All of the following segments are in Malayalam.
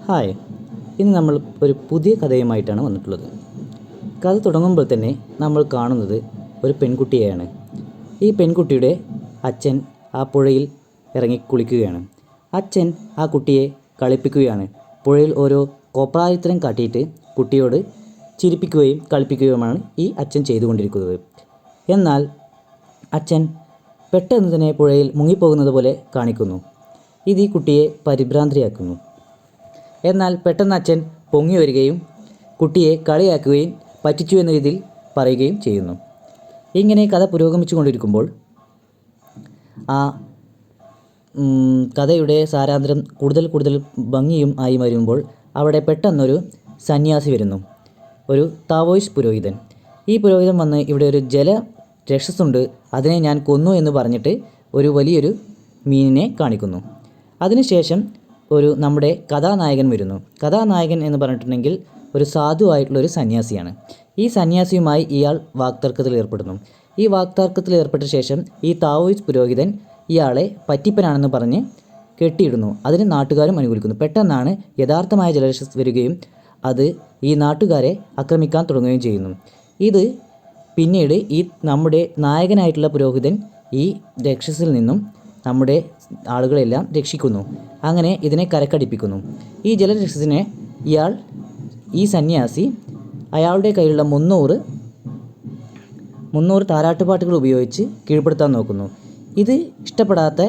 ഹായ്, ഇന്ന് നമ്മൾ ഒരു പുതിയ കഥയുമായിട്ടാണ് വന്നിട്ടുള്ളത്. കഥ തുടങ്ങുമ്പോൾ തന്നെ നമ്മൾ കാണുന്നത് ഒരു പെൺകുട്ടിയെയാണ്. ഈ പെൺകുട്ടിയുടെ അച്ഛൻ ആ പുഴയിൽ ഇറങ്ങി കുളിക്കുകയാണ്. അച്ഛൻ ആ കുട്ടിയെ കളിപ്പിക്കുകയാണ്. പുഴയിൽ ഓരോ കോപ്രായത്തരം കാട്ടിയിട്ട് കുട്ടിയോട് ചിരിപ്പിക്കുകയും കളിപ്പിക്കുകയുമാണ് ഈ അച്ഛൻ ചെയ്തുകൊണ്ടിരിക്കുന്നത്. എന്നാൽ അച്ഛൻ പെട്ടെന്ന് തന്നെ പുഴയിൽ മുങ്ങിപ്പോകുന്നത് പോലെ കാണിക്കുന്നു. ഇത് ഈ കുട്ടിയെ പരിഭ്രാന്തിയാക്കുന്നു. എന്നാൽ പെട്ടെന്ന് അച്ഛൻ പൊങ്ങി വരികയും കുട്ടിയെ കളിയാക്കുകയും പറ്റിച്ചു എന്ന രീതിയിൽ പറയുകയും ചെയ്യുന്നു. ഇങ്ങനെ കഥ പുരോഗമിച്ചു കൊണ്ടിരിക്കുമ്പോൾ ആ കഥയുടെ സാരാന്തരം കൂടുതൽ ഭംഗിയും ആയി വരുമ്പോൾ അവിടെ പെട്ടെന്നൊരു സന്യാസി വരുന്നു, ഒരു താവോയിസ്റ്റ് പുരോഹിതൻ. ഈ പുരോഹിതൻ വന്ന് ഇവിടെ ഒരു ജലരക്ഷസുണ്ട്, അതിനെ ഞാൻ കൊന്നു എന്ന് പറഞ്ഞിട്ട് ഒരു വലിയൊരു മീനിനെ കാണിക്കുന്നു. അതിനുശേഷം നമ്മുടെ കഥാനായകൻ വരുന്നു. കഥാനായകൻ എന്ന് പറഞ്ഞിട്ടുണ്ടെങ്കിൽ ഒരു സാധുവായിട്ടുള്ളൊരു സന്യാസിയാണ്. ഈ സന്യാസിയുമായി ഇയാൾ വാക്തർക്കത്തിൽ ഏർപ്പെടുന്നു. ഈ വാക്തർക്കത്തിൽ ഏർപ്പെട്ട ശേഷം ഈ താവോയിസ്റ്റ് പുരോഹിതൻ ഇയാളെ പറ്റിപ്പനാണെന്ന് പറഞ്ഞ് കെട്ടിയിടുന്നു. അതിന് നാട്ടുകാരും അനുകൂലിക്കുന്നു. പെട്ടെന്നാണ് യഥാർത്ഥമായ ജലരക്ഷസ് വരികയും അത് ഈ നാട്ടുകാരെ ആക്രമിക്കാൻ തുടങ്ങുകയും ചെയ്യുന്നു. ഇത് പിന്നീട് ഈ നമ്മുടെ നായകനായിട്ടുള്ള പുരോഹിതൻ ഈ രക്ഷസിൽ നിന്നും നമ്മുടെ ആളുകളെല്ലാം രക്ഷിക്കുന്നു. അങ്ങനെ ഇതിനെ കരക്കടിപ്പിക്കുന്നു. ഈ ജലരക്ഷസിനെ ഈ സന്യാസി അയാളുടെ കയ്യിലുള്ള 300 താരാട്ടുപാട്ടുകൾ ഉപയോഗിച്ച് കീഴ്പ്പെടുത്താൻ നോക്കുന്നു. ഇത് ഇഷ്ടപ്പെടാത്ത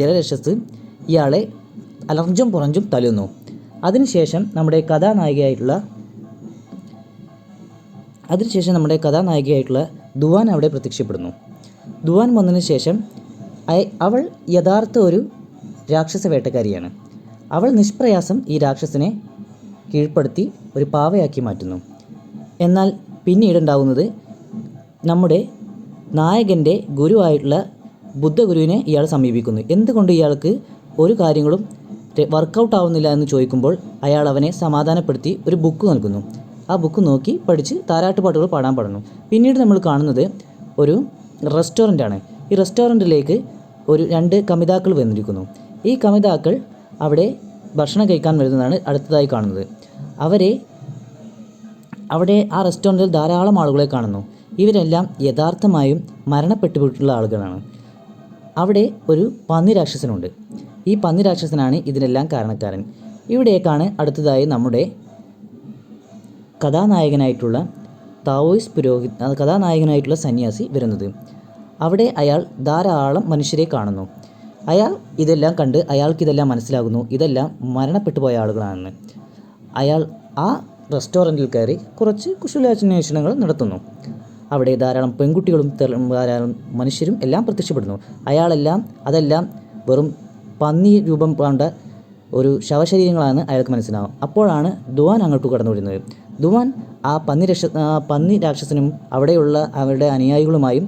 ജലരക്ഷസ് ഇയാളെ അലർജും പുറഞ്ചും തല്ലുന്നു. അതിനുശേഷം നമ്മുടെ കഥാനായികയായിട്ടുള്ള ദുവാൻ അവിടെ പ്രത്യക്ഷപ്പെടുന്നു. ദുവാൻ വന്നതിന് ശേഷം അവൾ യഥാർത്ഥ ഒരു രാക്ഷസ വേട്ടക്കാരിയാണ്. അവൾ നിഷ്പ്രയാസം ഈ രാക്ഷസനെ കീഴ്പ്പെടുത്തി ഒരു പാവയാക്കി മാറ്റുന്നു. എന്നാൽ പിന്നീട് ഉണ്ടാകുന്നത് നമ്മുടെ നായകൻ്റെ ഗുരുവായിട്ടുള്ള ബുദ്ധഗുരുവിനെ ഇയാൾ സമീപിക്കുന്നു. എന്തുകൊണ്ട് ഇയാൾക്ക് ഒരു കാര്യങ്ങളും വർക്കൗട്ട് ആവുന്നില്ല എന്ന് ചോദിക്കുമ്പോൾ അയാൾ അവനെ സമാധാനപ്പെടുത്തി ഒരു ബുക്ക് നൽകുന്നു. ആ ബുക്ക് നോക്കി പഠിച്ച് താരാട്ടുപാട്ടുകൾ പാടാൻ പറഞ്ഞു. പിന്നീട് നമ്മൾ കാണുന്നത് ഒരു റെസ്റ്റോറൻ്റാണ്. ഈ റെസ്റ്റോറൻറ്റിലേക്ക് 2 കമിതാക്കൾ വന്നിരിക്കുന്നു. ഈ കമിതാക്കൾ അവിടെ ഭക്ഷണം കഴിക്കാൻ വരുന്നതാണ് അടുത്തതായി കാണുന്നത്. അവിടെ ആ റെസ്റ്റോറൻറ്റിൽ ധാരാളം ആളുകളെ കാണുന്നു. ഇവരെല്ലാം യഥാർത്ഥമായും മരണപ്പെട്ടുപോയിട്ടുള്ള ആളുകളാണ്. അവിടെ ഒരു പന്നി രാക്ഷസനുണ്ട്. ഈ പന്നി രാക്ഷസനാണ് ഇതിനെല്ലാം കാരണക്കാരൻ. ഇവിടേക്കാണ് അടുത്തതായി നമ്മുടെ കഥാനായകനായിട്ടുള്ള സന്യാസി വരുന്നത്. അവിടെ അയാൾ ധാരാളം മനുഷ്യരെ കാണുന്നു. അയാൾ ഇതെല്ലാം കണ്ട് അയാൾക്കിതെല്ലാം മനസ്സിലാകുന്നു, ഇതെല്ലാം മരണപ്പെട്ടു പോയ ആളുകളാണെന്ന്. അയാൾ ആ റെസ്റ്റോറൻറ്റിൽ കയറി കുറച്ച് കുശലാന്വേഷണങ്ങൾ നടത്തുന്നു. അവിടെ ധാരാളം പെൺകുട്ടികളും ധാരാളം മനുഷ്യരും എല്ലാം പ്രത്യക്ഷപ്പെടുന്നു. അതെല്ലാം വെറും പന്നി രൂപം കൊണ്ട ഒരു ശവശരീരങ്ങളാണെന്ന് അയാൾക്ക് മനസ്സിലാവും. അപ്പോഴാണ് ദുവാൻ അങ്ങോട്ട് കടന്നു വരുന്നത്. ദുവാൻ ആ പന്നി രാക്ഷസനും അവിടെയുള്ള അവരുടെ അനുയായികളുമായും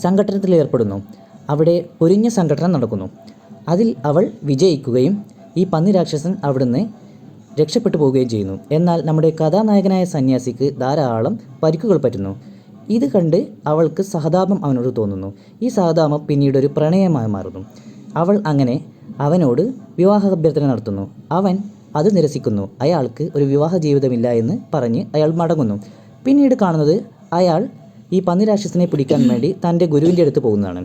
സംഘട്ടനത്തിൽ ഏർപ്പെടുന്നു. അവിടെ പൊരിഞ്ഞ സംഘട്ടനം നടക്കുന്നു. അതിൽ അവൾ വിജയിക്കുകയും ഈ പന്നി രാക്ഷസൻ അവിടുന്ന് രക്ഷപ്പെട്ടു പോവുകയും ചെയ്യുന്നു. എന്നാൽ നമ്മുടെ കഥാനായകനായ സന്യാസിക്ക് ധാരാളം പരിക്കുകൾ പറ്റുന്നു. ഇത് കണ്ട് അവൾക്ക് സഹതാപം അവനോട് തോന്നുന്നു. ഈ സഹതാപം പിന്നീട് ഒരു പ്രണയമായി മാറുന്നു. അവൾ അങ്ങനെ അവനോട് വിവാഹ അഭ്യർത്ഥന നടത്തുന്നു. അവൻ അത് നിരസിക്കുന്നു. അയാൾക്ക് ഒരു വിവാഹ ജീവിതമില്ല എന്ന് പറഞ്ഞ് അയാൾ മടങ്ങുന്നു. പിന്നീട് കാണുന്നത് അയാൾ ഈ പന്നി രാക്ഷസനെ പിടിക്കാൻ വേണ്ടി തൻ്റെ ഗുരുവിൻ്റെ അടുത്ത് പോകുന്നതാണ്.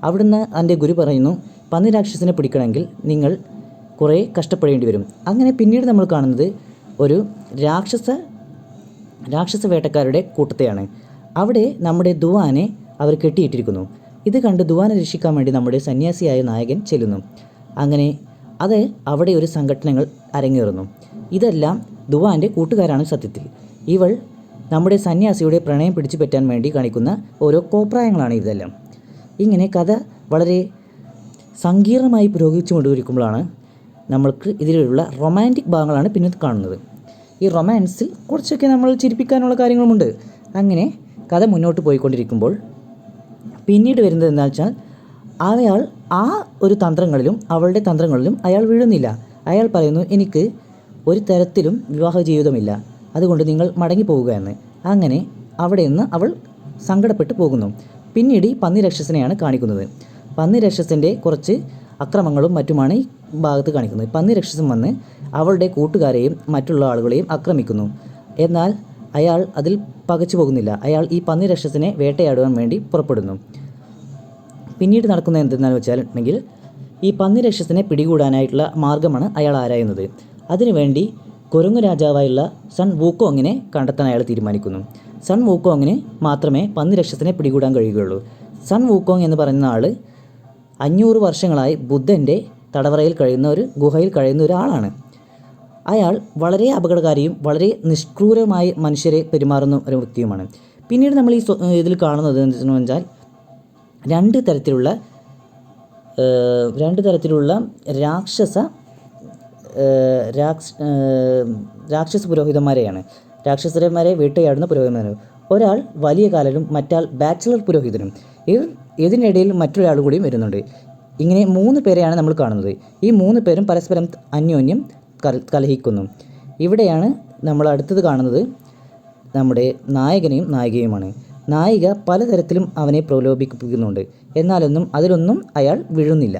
അവിടുന്ന് തൻ്റെ ഗുരു പറയുന്നു, പന്നി രാക്ഷസനെ പിടിക്കണമെങ്കിൽ നിങ്ങൾ കുറേ കഷ്ടപ്പെടേണ്ടി വരും. അങ്ങനെ പിന്നീട് നമ്മൾ കാണുന്നത് ഒരു രാക്ഷസ വേട്ടക്കാരുടെ കൂട്ടത്തെയാണ്. അവിടെ നമ്മുടെ ദുവാനെ അവർ കെട്ടിയിട്ടിരിക്കുന്നു. ഇത് കണ്ട് ദുവാനെ രക്ഷിക്കാൻ വേണ്ടി നമ്മുടെ സന്യാസിയായ നായകൻ ചെല്ലുന്നു. അങ്ങനെ അവിടെ ഒരു സംഘടനകൾ അരങ്ങേറുന്നു. ഇതെല്ലാം ദുവാൻ്റെ കൂട്ടുകാരാണ് സത്യത്തിൽ. ഇവൾ നമ്മുടെ സന്യാസിയുടെ പ്രണയം പിടിച്ചു പറ്റാൻ വേണ്ടി കാണിക്കുന്ന ഓരോ കോപ്രായങ്ങളാണ് ഇതെല്ലാം. ഇങ്ങനെ കഥ വളരെ സങ്കീർണമായി പുരോഗമിച്ചു കൊണ്ടിരിക്കുമ്പോഴാണ് നമ്മൾക്ക് ഇതിലുള്ള റൊമാൻറ്റിക് ഭാഗങ്ങളാണ് പിന്നെ കാണുന്നത്. ഈ റൊമാൻസിൽ കുറച്ചൊക്കെ നമ്മൾ ചിരിപ്പിക്കാനുള്ള കാര്യങ്ങളുമുണ്ട്. അങ്ങനെ കഥ മുന്നോട്ട് പോയിക്കൊണ്ടിരിക്കുമ്പോൾ പിന്നീട് വരുന്നത് എന്താണെന്ന് വെച്ചാൽ അയാൾ ആ ഒരു അവളുടെ തന്ത്രങ്ങളിലും അയാൾ വീഴുന്നില്ല. അയാൾ പറയുന്നു, എനിക്ക് ഒരു തരത്തിലും വിവാഹ ജീവിതമില്ല, അതുകൊണ്ട് നിങ്ങൾ മടങ്ങിപ്പോവുക എന്ന്. അങ്ങനെ അവിടെ നിന്ന് അവൾ സങ്കടപ്പെട്ടു പോകുന്നു. പിന്നീട് ഈ പന്നി രാക്ഷസനെയാണ് കാണിക്കുന്നത്. പന്നി രാക്ഷസൻ്റെ കുറച്ച് അക്രമങ്ങളും മറ്റുമാണ് ഈ ഭാഗത്ത് കാണിക്കുന്നത്. പന്നി രാക്ഷസൻ വന്ന് അവളുടെ കൂട്ടുകാരെയും മറ്റുള്ള ആളുകളെയും ആക്രമിക്കുന്നു. എന്നാൽ അയാൾ അതിൽ പകച്ചു പോകുന്നില്ല. അയാൾ ഈ പന്നി രാക്ഷസനെ വേട്ടയാടുവാൻ വേണ്ടി പുറപ്പെടുന്നു. പിന്നീട് നടക്കുന്നത് എന്തെന്ന് വെച്ചിട്ടുണ്ടെങ്കിൽ ഈ പന്നി രാക്ഷസനെ പിടികൂടാനായിട്ടുള്ള മാർഗ്ഗമാണ് അയാൾ ആരായുന്നത്. അതിനുവേണ്ടി കുരങ്ങു രാജാവായുള്ള സൺ വൂക്കോങ്ങിനെ കണ്ടെത്താൻ അയാൾ തീരുമാനിക്കുന്നു. സൺ വൂക്കോങ്ങിന് മാത്രമേ പന്നി രാക്ഷസനെ പിടികൂടാൻ കഴിയുകയുള്ളൂ. സൺ വൂക്കോങ് എന്ന് പറയുന്ന ആൾ 500 വർഷങ്ങളായി ബുദ്ധൻ്റെ തടവറയിൽ കഴിയുന്ന ഒരു ഗുഹയിൽ കഴിയുന്ന ഒരാളാണ്. അയാൾ വളരെ അപകടകാരിയും വളരെ നിഷ്ക്രൂരമായി മനുഷ്യരെ പെരുമാറുന്ന ഒരു വ്യക്തിയുമാണ്. പിന്നീട് നമ്മൾ ഇതിൽ കാണുന്നത് എന്താണെന്ന് വെച്ചാൽ രണ്ട് തരത്തിലുള്ള രാക്ഷസ പുരോഹിതന്മാരെയാണ്. രാക്ഷസന്മാരെ വേട്ടയാടുന്ന പുരോഹിതന്മാരും. ഒരാൾ വലിയ കാലനും മറ്റാൾ ബാച്ചിലർ പുരോഹിതനും. ഇതിനിടയിൽ മറ്റൊരാൾ കൂടിയും വരുന്നുണ്ട്. ഇങ്ങനെ 3 പേരെയാണ് നമ്മൾ കാണുന്നത്. ഈ 3 പേരും പരസ്പരം അന്യോന്യം കലഹിക്കുന്നു. ഇവിടെയാണ് നമ്മൾ അടുത്തത് കാണുന്നത് നമ്മുടെ നായകനെയും നായികയുമാണ്. നായിക പലതരത്തിലും അവനെ പ്രലോഭിപ്പിക്കുന്നുണ്ട്. അതിലൊന്നും അയാൾ വീഴുന്നില്ല.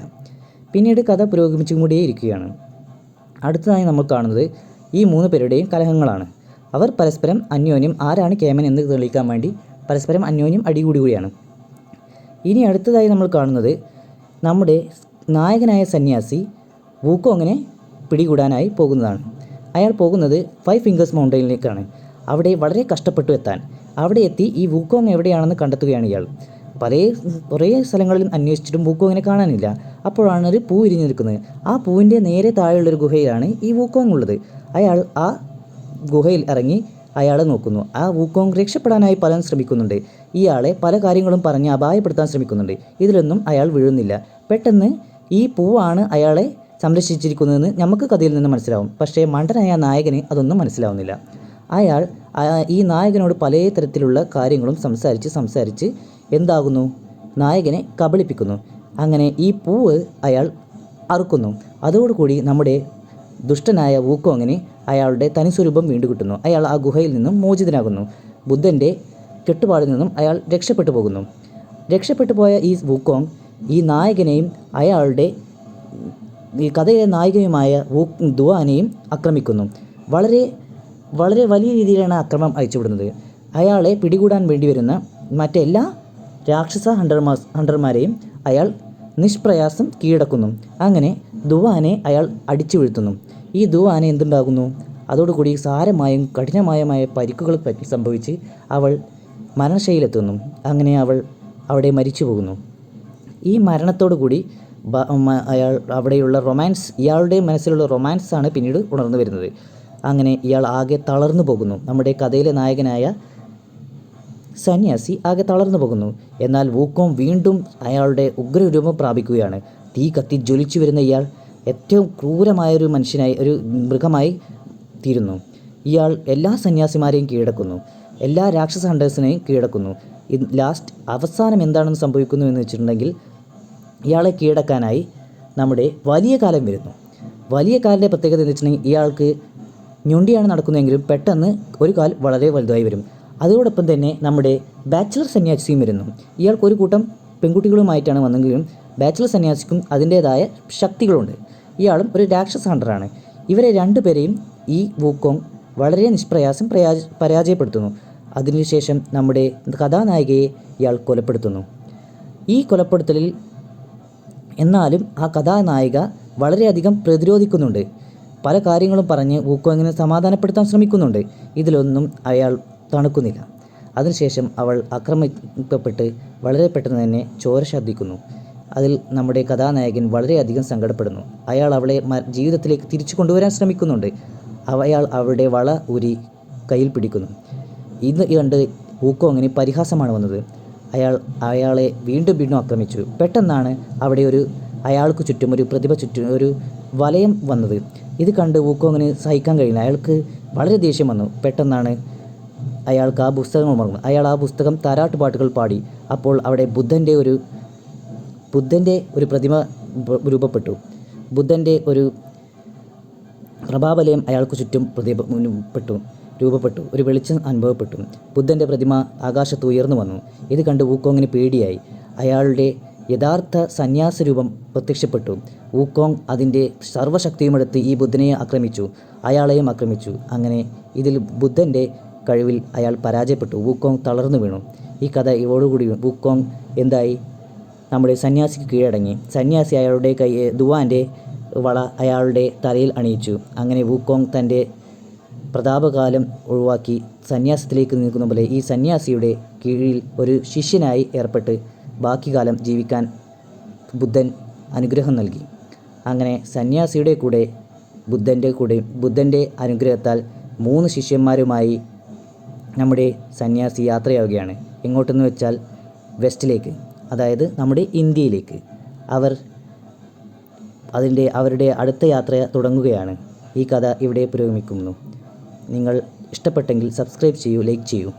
പിന്നീട് കഥ പുരോഗമിച്ചുകൊണ്ടേയിരിക്കുകയാണ്. അടുത്തതായി നമ്മൾ കാണുന്നത് ഈ 3 പേരുടെയും കലഹങ്ങളാണ്. അവർ പരസ്പരം അന്യോന്യം ആരാണ് കേമൻ എന്ന് തെളിയിക്കാൻ വേണ്ടി പരസ്പരം അന്യോന്യം അടികൂടുകയാണ്. ഇനി അടുത്തതായി നമ്മൾ കാണുന്നത് നമ്മുടെ നായകനായ സന്യാസി വൂക്കോങ്ങിനെ പിടികൂടാനായി പോകുന്നതാണ്. അയാൾ പോകുന്നത് 5 ഫിംഗേഴ്സ് മൗണ്ടനിലേക്കാണ്. അവിടെ വളരെ കഷ്ടപ്പെട്ടു എത്താൻ. അവിടെ എത്തി ഈ വൂക്കോങ് എവിടെയാണെന്ന് കണ്ടെത്തുകയാണ് ഇയാൾ. കുറേ സ്ഥലങ്ങളിലും അന്വേഷിച്ചിട്ടും വൂക്കോങ്ങിനെ കാണാനില്ല. അപ്പോഴാണ് ഒരു പൂ വിരിഞ്ഞു നിൽക്കുന്നത്. ആ പൂവിൻ്റെ നേരെ താഴെയുള്ളൊരു ഗുഹയിലാണ് ഈ വൂക്കോങ് ഉള്ളത്. അയാൾ ആ ഗുഹയിൽ ഇറങ്ങി അയാളെ നോക്കുന്നു. ആ വൂക്കോങ് രക്ഷപ്പെടാനായി പലരും ശ്രമിക്കുന്നുണ്ട്. ഇയാളെ പല കാര്യങ്ങളും പറഞ്ഞ് അപായപ്പെടുത്താൻ ശ്രമിക്കുന്നുണ്ട്. ഇതിലൊന്നും അയാൾ വീഴുന്നില്ല. പെട്ടെന്ന് ഈ പൂവാണ് അയാളെ സംരക്ഷിച്ചിരിക്കുന്നതെന്ന് നമുക്ക് കഥയിൽ നിന്ന് മനസ്സിലാവും. പക്ഷേ മണ്ടനായ നായകന് അതൊന്നും മനസ്സിലാവുന്നില്ല. അയാൾ ഈ നായകനോട് പല തരത്തിലുള്ള കാര്യങ്ങളും സംസാരിച്ച് എന്താകുന്നു, നായകനെ കബളിപ്പിക്കുന്നു. അങ്ങനെ ഈ പൂവ് അയാൾ അറുക്കുന്നു. അതോടുകൂടി നമ്മുടെ ദുഷ്ടനായ വൂക്കോങ്ങിന് അയാളുടെ തനിസ്വരൂപം വീണ്ടും കിട്ടുന്നു. അയാൾ ആ ഗുഹയിൽ നിന്നും മോചിതനാകുന്നു. ബുദ്ധൻ്റെ കെട്ടുപാടിൽ നിന്നും അയാൾ രക്ഷപ്പെട്ടു പോകുന്നു. രക്ഷപ്പെട്ടു പോയ ഈ വൂക്കോങ് ഈ നായകനെയും അയാളുടെ ഈ കഥയിലെ നായികയുമായ ദുവാനെയും ആക്രമിക്കുന്നു. വളരെ വളരെ വലിയ രീതിയിലാണ് ആക്രമണം അയച്ചുവിടുന്നത്. അയാളെ പിടികൂടാൻ വേണ്ടി വരുന്ന മറ്റെല്ലാ രാക്ഷസ ഹണ്ടർമാരെയും അയാൾ നിഷ്പ്രയാസം കീഴടക്കുന്നു. അങ്ങനെ ദുവാനെ അയാൾ അടിച്ചു വീഴ്ത്തുന്നു. ഈ ദുവാനെ എന്തുണ്ടാകുന്നു, അതോടുകൂടി സാരമായും കഠിനമായമായ പരിക്കുകൾ സംഭവിച്ച് അവൾ മരണശൈലിയിലെത്തുന്നു. അങ്ങനെ അവൾ അവിടെ മരിച്ചു പോകുന്നു. ഈ മരണത്തോടു കൂടി അവിടെയുള്ള റൊമാൻസ്, ഇയാളുടെ മനസ്സിലുള്ള റൊമാൻസാണ് പിന്നീട് ഉണർന്നു വരുന്നത്. അങ്ങനെ ഇയാൾ ആകെ തളർന്നു പോകുന്നു. നമ്മുടെ കഥയിലെ നായകനായ സന്യാസി ആകെ തളർന്നു പോകുന്നു. എന്നാൽ വൂക്കോങ് വീണ്ടും അയാളുടെ ഉഗ്രരൂപം പ്രാപിക്കുകയാണ്. തീ കത്തി ജ്വലിച്ചു വരുന്ന ഇയാൾ ഏറ്റവും ക്രൂരമായൊരു മനുഷ്യനായി, ഒരു മൃഗമായി തീരുന്നു. ഇയാൾ എല്ലാ സന്യാസിമാരെയും കീഴടക്കുന്നു. എല്ലാ രാക്ഷസ ഹണ്ടേഴ്സിനെയും കീഴടക്കുന്നു. അവസാനം എന്താണെന്ന് സംഭവിക്കുന്നു എന്ന് വെച്ചിട്ടുണ്ടെങ്കിൽ ഇയാളെ കീഴടക്കാനായി നമ്മുടെ വലിയ കാലൻ വരുന്നു. വലിയ കാലിൻ്റെ പ്രത്യേകത എന്ന് വെച്ചിട്ടുണ്ടെങ്കിൽ ഇയാൾക്ക് ഞൊണ്ടിയാണ് നടക്കുന്നതെങ്കിലും പെട്ടെന്ന് ഒരു കാൽ വളരെ വലുതായി വരും. അതോടൊപ്പം തന്നെ നമ്മുടെ ബാച്ചിലർ സന്യാസിയും വരുന്നു. ഇയാൾക്ക് ഒരു കൂട്ടം പെൺകുട്ടികളുമായിട്ടാണ് വന്നെങ്കിലും ബാച്ചിലർ സന്യാസിക്കും അതിൻ്റേതായ ശക്തികളുണ്ട്. ഇയാളും ഒരു രാക്ഷസ ഹണ്ടറാണ്. ഇവരെ 2 പേരെയും ഈ വൂക്കോങ് വളരെ നിഷ്പ്രയാസം പരാജയപ്പെടുത്തുന്നു. അതിനുശേഷം നമ്മുടെ കഥാനായികയെ ഇയാൾ കൊലപ്പെടുത്തുന്നു. ഈ കൊലപ്പെടുത്തലിൽ എന്നാലും ആ കഥാനായിക വളരെയധികം പ്രതിരോധിക്കുന്നുണ്ട്. പല കാര്യങ്ങളും പറഞ്ഞ് വൂക്കോങ്ങിനെ സമാധാനപ്പെടുത്താൻ ശ്രമിക്കുന്നുണ്ട്. ഇതിലൊന്നും അയാൾ തണുക്കുന്നില്ല. അതിനുശേഷം അവൾ ആക്രമിക്കപ്പെട്ട് വളരെ പെട്ടെന്ന് തന്നെ ചോര ഛർദ്ദിക്കുന്നു. അതിൽ നമ്മുടെ കഥാനായകൻ വളരെയധികം സങ്കടപ്പെടുന്നു. അയാൾ അവളെ ജീവിതത്തിലേക്ക് തിരിച്ചു കൊണ്ടുവരാൻ ശ്രമിക്കുന്നുണ്ട്. അയാൾ അവളുടെ വള ഊരി കയ്യിൽ പിടിക്കുന്നു. ഇത് കണ്ട് വൂക്കോങ്ങിന് പരിഹാസമാണ് വന്നത്. അയാളെ വീണ്ടും ആക്രമിച്ചു. പെട്ടെന്നാണ് അവിടെ അയാൾക്ക് ചുറ്റും ഒരു വലയം വന്നത്. ഇത് കണ്ട് വൂക്കോങ്ങിന് സഹിക്കാൻ കഴിയില്ല. അയാൾക്ക് വളരെ ദേഷ്യം വന്നു. പെട്ടെന്നാണ് അയാൾക്ക് ആ പുസ്തകം ഉണർന്നു. അയാൾ ആ പുസ്തകം താരാട്ട് പാട്ടുകൾ പാടി. അപ്പോൾ അവിടെ ബുദ്ധൻ്റെ ഒരു പ്രതിമ ബുദ്ധൻ്റെ ഒരു പ്രഭാവലയം അയാൾക്ക് ചുറ്റും രൂപപ്പെട്ടു. ഒരു വെളിച്ചം അനുഭവപ്പെട്ടു. ബുദ്ധൻ്റെ പ്രതിമ ആകാശത്ത് ഉയർന്നു വന്നു. ഇത് കണ്ട് വൂക്കോങ്ങിന് പേടിയായി. അയാളുടെ യഥാർത്ഥ സന്യാസ രൂപം പ്രത്യക്ഷപ്പെട്ടു. വൂക്കോങ് അതിൻ്റെ സർവ്വശക്തിയുമെടുത്ത് ഈ ബുദ്ധനെ ആക്രമിച്ചു. അയാളെയും ആക്രമിച്ചു. അങ്ങനെ ഇതിൽ ബുദ്ധൻ്റെ കഴിവിൽ അയാൾ പരാജയപ്പെട്ടു. വൂക്കോങ് തളർന്നു വീണു. ഈ കഥ ഇവോടുകൂടി വൂക്കോങ് എന്തായി? നമ്മുടെ സന്യാസിക്ക് കീഴടങ്ങി. സന്യാസി അയാളുടെ ദുവാൻ്റെ വള അയാളുടെ തലയിൽ അണിയിച്ചു. അങ്ങനെ വൂക്കോങ് തൻ്റെ പ്രതാപകാലം ഒഴിവാക്കി സന്യാസത്തിലേക്ക് നിൽക്കുന്ന പോലെ ഈ സന്യാസിയുടെ കീഴിൽ ഒരു ശിഷ്യനായി ഏർപ്പെട്ട് ബാക്കി കാലം ജീവിക്കാൻ ബുദ്ധൻ അനുഗ്രഹം നൽകി. അങ്ങനെ സന്യാസിയുടെ കൂടെ ബുദ്ധൻ്റെ അനുഗ്രഹത്താൽ 3 ശിഷ്യന്മാരുമായി നമ്മുടെ സന്യാസി യാത്രയാവുകയാണ്. എങ്ങോട്ടെന്ന് വെച്ചാൽ വെസ്റ്റിലേക്ക്, അതായത് നമ്മുടെ ഇന്ത്യയിലേക്ക്. അവരുടെ അടുത്ത യാത്ര തുടങ്ങുകയാണ്. ഈ കഥ ഇവിടെ പുരോഗമിക്കുന്നു. നിങ്ങൾ ഇഷ്ടപ്പെട്ടെങ്കിൽ സബ്സ്ക്രൈബ് ചെയ്യൂ, ലൈക്ക് ചെയ്യൂ.